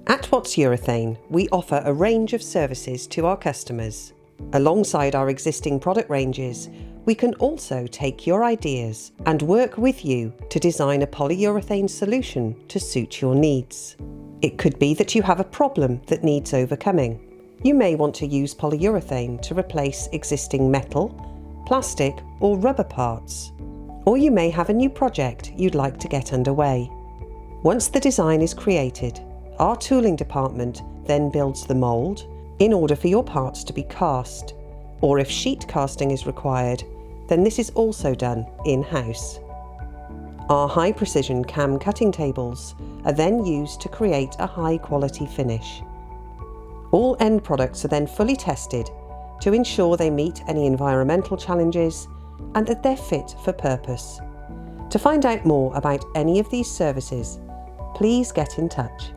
At Watts Urethane, we offer a range of services to our customers. Alongside our existing product ranges, we can also take your ideas and work with you to design a polyurethane solution to suit your needs. It could be that you have a problem that needs overcoming. You may want to use polyurethane to replace existing metal, plastic or rubber parts. Or you may have a new project you'd like to get underway. Once the design is created, our tooling department then builds the mould in order for your parts to be cast, or if sheet casting is required, then this is also done in-house. Our high-precision cam cutting tables are then used to create a high-quality finish. All end products are then fully tested to ensure they meet any environmental challenges and that they're fit for purpose. To find out more about any of these services, please get in touch.